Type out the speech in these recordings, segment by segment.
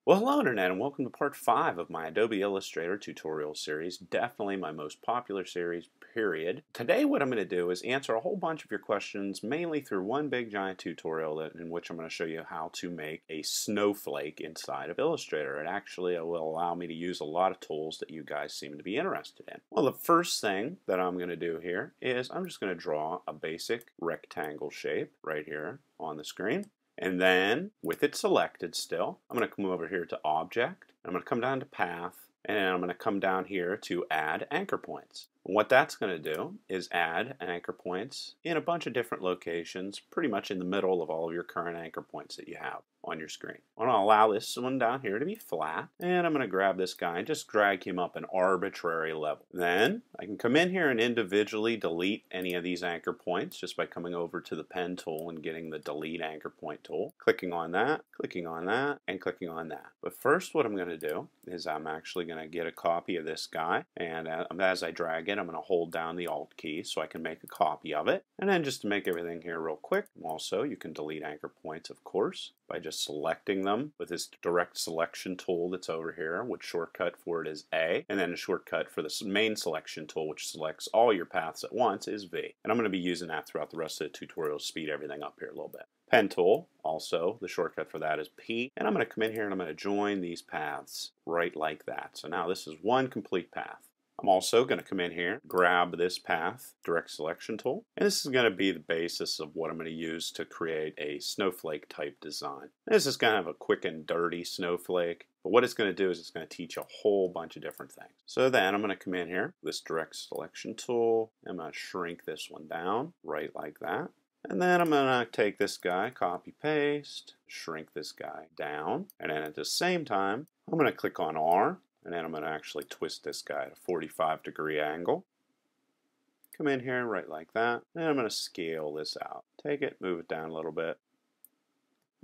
Well, hello Internet, and welcome to part 5 of my Adobe Illustrator tutorial series. Definitely my most popular series, period. Today what I'm going to do is answer a whole bunch of your questions, mainly through one big giant tutorial in which I'm going to show you how to make a snowflake inside of Illustrator. It actually will allow me to use a lot of tools that you guys seem to be interested in. Well, the first thing that I'm going to do here is I'm just going to draw a basic rectangle shape right here on the screen. And then, with it selected still, I'm going to come over here to Object, I'm going to come down to Path, and then I'm going to come down here to Add Anchor Points. And what that's going to do is add anchor points in a bunch of different locations, pretty much in the middle of all of your current anchor points that you have on your screen. I'm going to allow this one down here to be flat, and I'm going to grab this guy and just drag him up an arbitrary level. Then I can come in here and individually delete any of these anchor points just by coming over to the pen tool and getting the delete anchor point tool, clicking on that, and clicking on that. But first what I'm going to do is I'm actually going to get a copy of this guy, and as I drag it, I'm going to hold down the Alt key so I can make a copy of it. And then just to make everything here real quick, also you can delete anchor points, of course, by just selecting them with this direct selection tool that's over here, which shortcut for it is A, and then a shortcut for the main selection tool, which selects all your paths at once, is V. And I'm going to be using that throughout the rest of the tutorial to speed everything up here a little bit. Pen tool, also the shortcut for that is P, and I'm going to come in here and I'm going to join these paths right like that. So now this is one complete path. I'm also going to come in here, grab this path, direct selection tool, and this is going to be the basis of what I'm going to use to create a snowflake type design. This is kind of a quick and dirty snowflake, but what it's going to do is it's going to teach a whole bunch of different things. So then I'm going to come in here, this direct selection tool, I'm going to shrink this one down, right like that. And then I'm going to take this guy, copy paste, shrink this guy down, and then at the same time, I'm going to click on R, and then I'm going to actually twist this guy at a 45-degree angle. Come in here right like that, and I'm going to scale this out. Take it, move it down a little bit.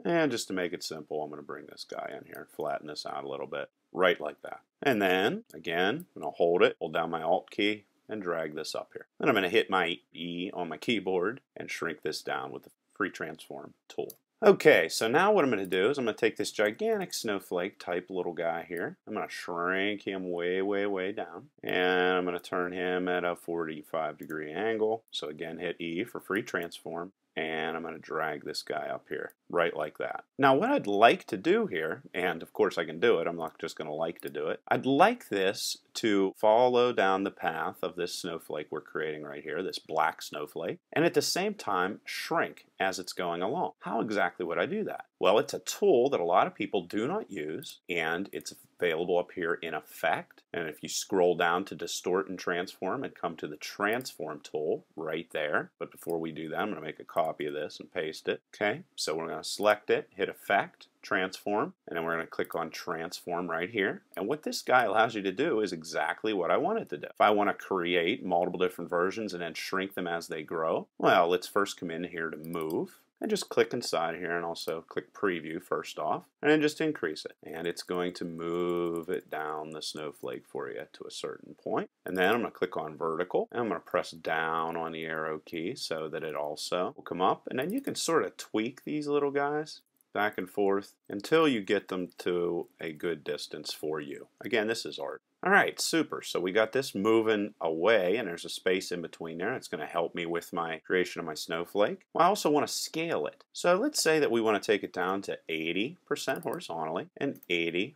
And just to make it simple, I'm going to bring this guy in here, flatten this out a little bit, right like that. And then, again, I'm going to hold it, hold down my Alt key, and drag this up here. Then I'm going to hit my E on my keyboard and shrink this down with the free transform tool. Okay, so now what I'm going to do is I'm going to take this gigantic snowflake type little guy here. I'm going to shrink him way, way, way down. And I'm going to turn him at a 45-degree angle. So again, hit E for free transform. And I'm going to drag this guy up here, right like that. Now what I'd like to do here, and of course I can do it, I'm not just going to like to do it, I'd like this to follow down the path of this snowflake we're creating right here, this black snowflake, and at the same time shrink as it's going along. How exactly would I do that? Well, it's a tool that a lot of people do not use, and it's available up here in Effect. And if you scroll down to Distort and Transform and come to the Transform tool right there. But before we do that, I'm going to make a copy of this and paste it. Okay, so we're going to select it, hit Effect, Transform, and then we're going to click on Transform right here. And what this guy allows you to do is exactly what I want it to do. If I want to create multiple different versions and then shrink them as they grow, well, let's first come in here to Move. And just click inside here and also click preview first off and then just increase it. And it's going to move it down the snowflake for you to a certain point. And then I'm going to click on vertical and I'm going to press down on the arrow key so that it also will come up. And then you can sort of tweak these little guys back and forth until you get them to a good distance for you. Again, this is art. Alright, super. So we got this moving away and there's a space in between there. It's going to help me with my creation of my snowflake. Well, I also want to scale it. So let's say that we want to take it down to 80% horizontally and 80%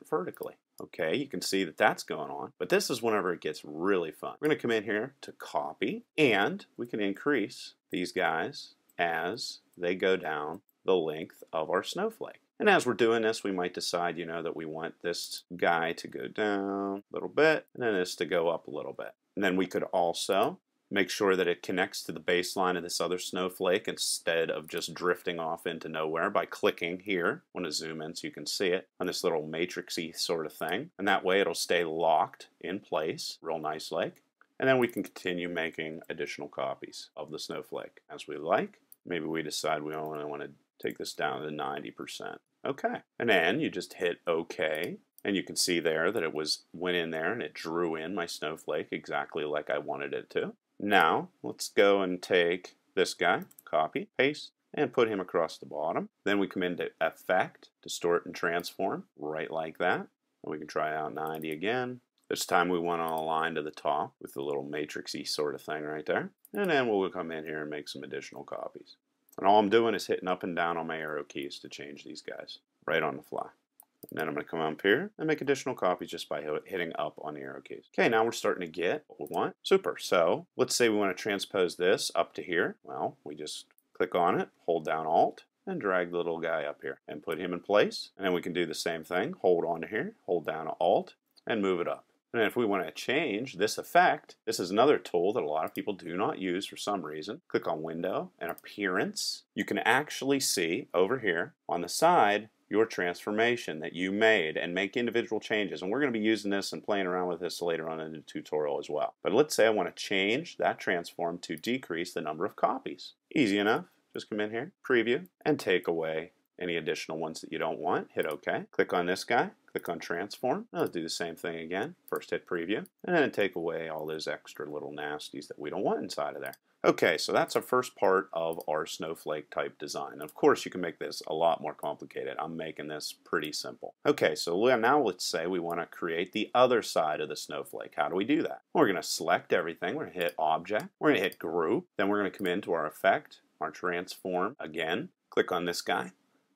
vertically. Okay, you can see that that's going on, but this is whenever it gets really fun. We're going to come in here to copy and we can increase these guys as they go down the length of our snowflake. And as we're doing this, we might decide, that we want this guy to go down a little bit and then this to go up a little bit. And then we could also make sure that it connects to the baseline of this other snowflake instead of just drifting off into nowhere by clicking here. I want to zoom in so you can see it on this little matrixy sort of thing. And that way it'll stay locked in place real nice like. And then we can continue making additional copies of the snowflake as we like. Maybe we decide we only want to take this down to 90%. Okay, and then you just hit OK, and you can see there that it went in there and it drew in my snowflake exactly like I wanted it to. Now, let's go and take this guy, copy, paste, and put him across the bottom. Then we come into Effect, Distort and Transform, right like that. And we can try out 90 again. This time we want to align to the top with the little matrixy sort of thing right there. And then we'll come in here and make some additional copies. And all I'm doing is hitting up and down on my arrow keys to change these guys right on the fly. And then I'm going to come up here and make additional copies just by hitting up on the arrow keys. Okay, now we're starting to get what we want. Super. So let's say we want to transpose this up to here. Well, we just click on it, hold down Alt, and drag the little guy up here and put him in place. And then we can do the same thing. Hold on to here, hold down Alt, and move it up. And if we want to change this effect, this is another tool that a lot of people do not use for some reason. Click on Window and Appearance. You can actually see over here on the side your transformation that you made and make individual changes. And we're going to be using this and playing around with this later on in the tutorial as well. But let's say I want to change that transform to decrease the number of copies. Easy enough. Just come in here, preview, and take away any additional ones that you don't want. Hit OK. Click on this guy. Click on Transform. Let's do the same thing again. First hit Preview, and then take away all those extra little nasties that we don't want inside of there. Okay, so that's our first part of our snowflake type design. Of course, you can make this a lot more complicated. I'm making this pretty simple. Okay, so now let's say we want to create the other side of the snowflake. How do we do that? We're going to select everything. We're going to hit Object. We're going to hit Group. Then we're going to come into our Effect, our Transform again. Click on this guy,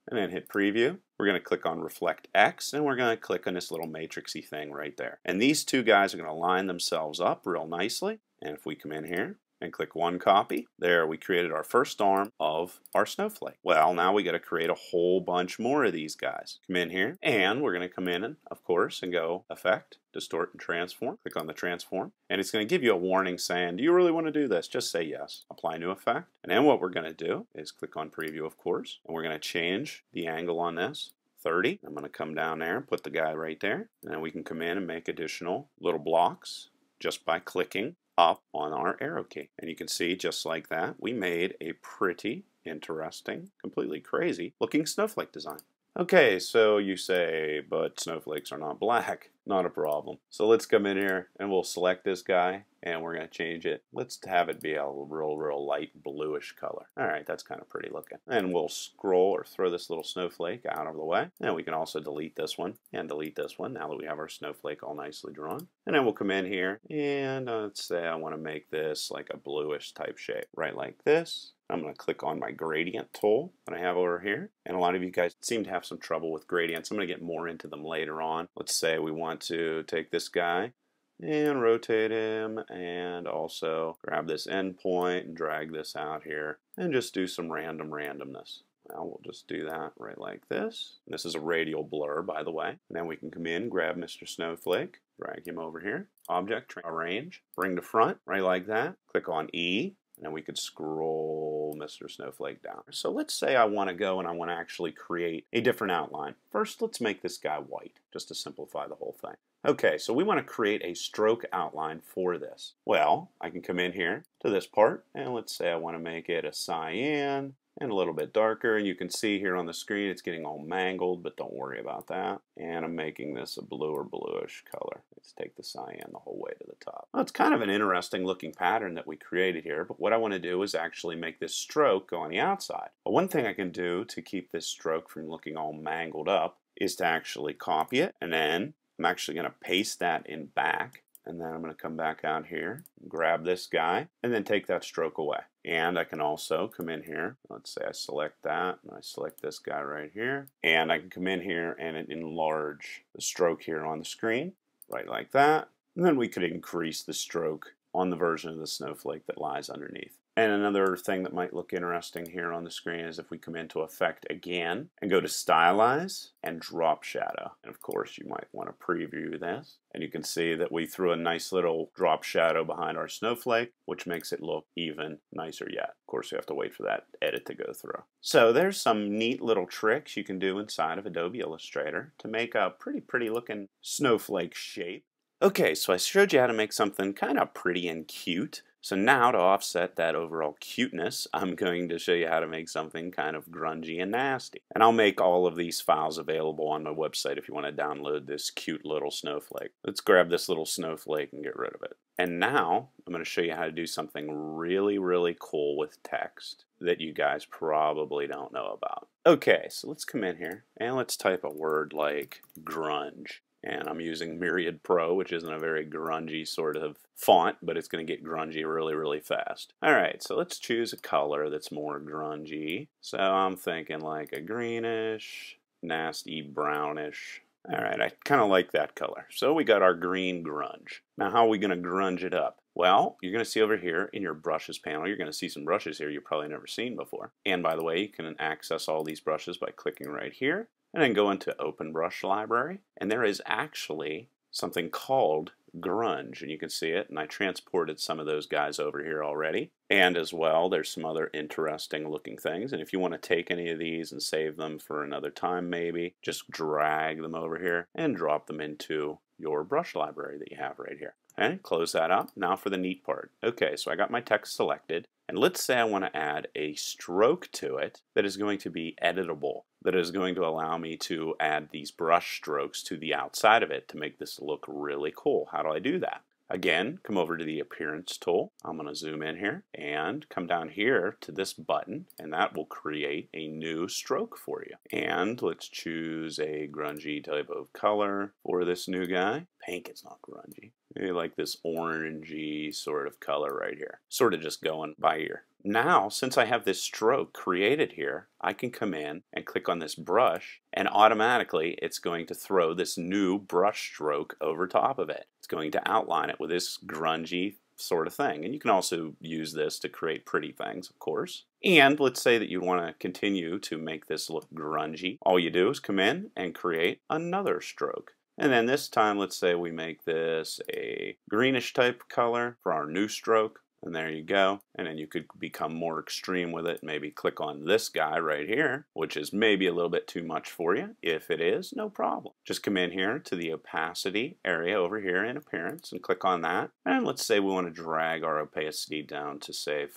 and then hit Preview. We're going to click on Reflect X, and we're going to click on this little matrixy thing right there. And these two guys are going to line themselves up real nicely. And if we come in here and click one copy, there we created our first arm of our snowflake. Well, now we got to create a whole bunch more of these guys. Come in here, and we're going to come in, of course, and go Effect, Distort and Transform. Click on the Transform, and it's going to give you a warning saying, do you really want to do this? Just say yes. Apply new effect. And then what we're going to do is click on Preview, of course, and we're going to change the angle on this. 30. I'm going to come down there and put the guy right there. And then we can come in and make additional little blocks just by clicking up on our arrow key. And you can see just like that, we made a pretty interesting, completely crazy looking snowflake design. Okay, so you say, but snowflakes are not black. Not a problem. So let's come in here and we'll select this guy and we're going to change it. Let's have it be a real light bluish color. Alright, that's kind of pretty looking. And we'll scroll or throw this little snowflake out of the way. And we can also delete this one and delete this one now that we have our snowflake all nicely drawn. And then we'll come in here and let's say I want to make this like a bluish type shape. Right like this. I'm going to click on my gradient tool that I have over here. And a lot of you guys seem to have some trouble with gradients. I'm going to get more into them later on. Let's say we want to take this guy and rotate him and also grab this endpoint and drag this out here and just do some randomness. Now we'll just do that right like this. This is a radial blur, by the way. And then we can come in, grab Mr. Snowflake, drag him over here. Object, arrange, bring to front, right like that. Click on E. And we could scroll Mr. Snowflake down. So let's say I want to go and I want to actually create a different outline. First, let's make this guy white, just to simplify the whole thing. Okay, so we want to create a stroke outline for this. Well, I can come in here to this part, and let's say I want to make it a cyan and a little bit darker, and you can see here on the screen it's getting all mangled, but don't worry about that. And I'm making this a blue or bluish color. Let's take the cyan the whole way to the top. Well, it's kind of an interesting looking pattern that we created here, but what I want to do is actually make this stroke go on the outside. But one thing I can do to keep this stroke from looking all mangled up is to actually copy it, and then I'm actually going to paste that in back. And then I'm going to come back out here, grab this guy, and then take that stroke away. And I can also come in here, let's say I select that, and I select this guy right here. And I can come in here and enlarge the stroke here on the screen, right like that. And then we could increase the stroke on the version of the snowflake that lies underneath. And another thing that might look interesting here on the screen is if we come into Effect again and go to Stylize and Drop Shadow. And of course you might want to preview this. And you can see that we threw a nice little drop shadow behind our snowflake, which makes it look even nicer yet. Of course you have to wait for that edit to go through. So there's some neat little tricks you can do inside of Adobe Illustrator to make a pretty looking snowflake shape. Okay, so I showed you how to make something kind of pretty and cute. So now to offset that overall cuteness, I'm going to show you how to make something kind of grungy and nasty. And I'll make all of these files available on my website if you want to download this cute little snowflake. Let's grab this little snowflake and get rid of it. And now I'm going to show you how to do something really cool with text. that you guys probably don't know about. Okay, so let's come in here and let's type a word like grunge. And I'm using Myriad Pro, which isn't a very grungy sort of font, but it's going to get grungy really, really fast. Alright, so let's choose a color that's more grungy. So I'm thinking like a greenish, nasty brownish. Alright, I kind of like that color. So we got our green grunge. Now how are we going to grunge it up? Well, you're going to see over here in your brushes panel, you're going to see some brushes here you've probably never seen before. And by the way, you can access all these brushes by clicking right here. And then go into Open Brush Library, and there is actually something called grunge, and you can see it, and I transported some of those guys over here already. And as well, there's some other interesting looking things, and if you want to take any of these and save them for another time maybe, just drag them over here and drop them into your brush library that you have right here. Okay, close that up. Now for the neat part. Okay, so I got my text selected, and let's say I want to add a stroke to it that is going to be editable, that is going to allow me to add these brush strokes to the outside of it to make this look really cool. How do I do that? Again, come over to the Appearance tool. I'm going to zoom in here and come down here to this button, and that will create a new stroke for you. And let's choose a grungy type of color for this new guy. Pink is not grungy. Maybe like this orangey sort of color right here. Sort of just going by ear. Now, since I have this stroke created here, I can come in and click on this brush, and automatically it's going to throw this new brush stroke over top of it. It's going to outline it with this grungy sort of thing. And you can also use this to create pretty things, of course. And let's say that you want to continue to make this look grungy. All you do is come in and create another stroke. And then this time, let's say we make this a greenish type color for our new stroke. And there you go. And then you could become more extreme with it. Maybe click on this guy right here, which is maybe a little bit too much for you. If it is, no problem. Just come in here to the opacity area over here in Appearance and click on that. And let's say we want to drag our opacity down to say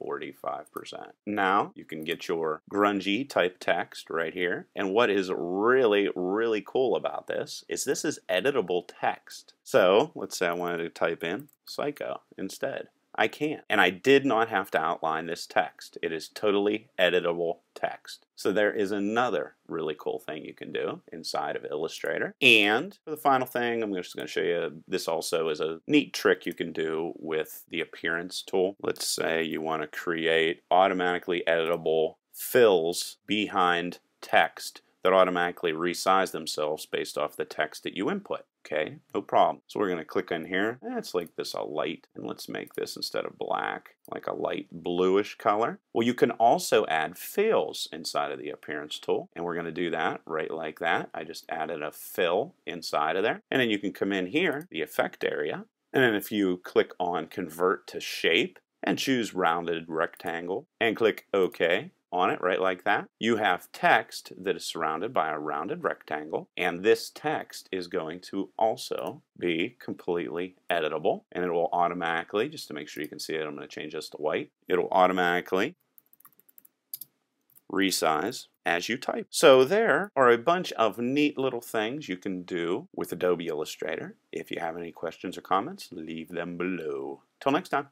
45%. Now you can get your grungy type text right here. And what is really, really cool about this is editable text. So let's say I wanted to type in psycho instead. I can. And I did not have to outline this text. It is totally editable text. So there is another really cool thing you can do inside of Illustrator. And for the final thing, I'm just going to show you, this also is a neat trick you can do with the Appearance tool. Let's say you want to create automatically editable fills behind text that automatically resize themselves based off the text that you input. Okay, no problem. So we're going to click in here. Let's make this a light, and let's make this, instead of black, like a light bluish color. Well, you can also add fills inside of the Appearance tool, and we're going to do that right like that. I just added a fill inside of there. And then you can come in here, the Effect area, and then if you click on Convert to Shape and choose Rounded Rectangle and click OK, on it right like that, you have text that is surrounded by a rounded rectangle, and this text is going to also be completely editable, and it will automatically, just to make sure you can see it, I'm going to change this to white, it'll automatically resize as you type. So there are a bunch of neat little things you can do with Adobe Illustrator. If you have any questions or comments, leave them below. Till next time.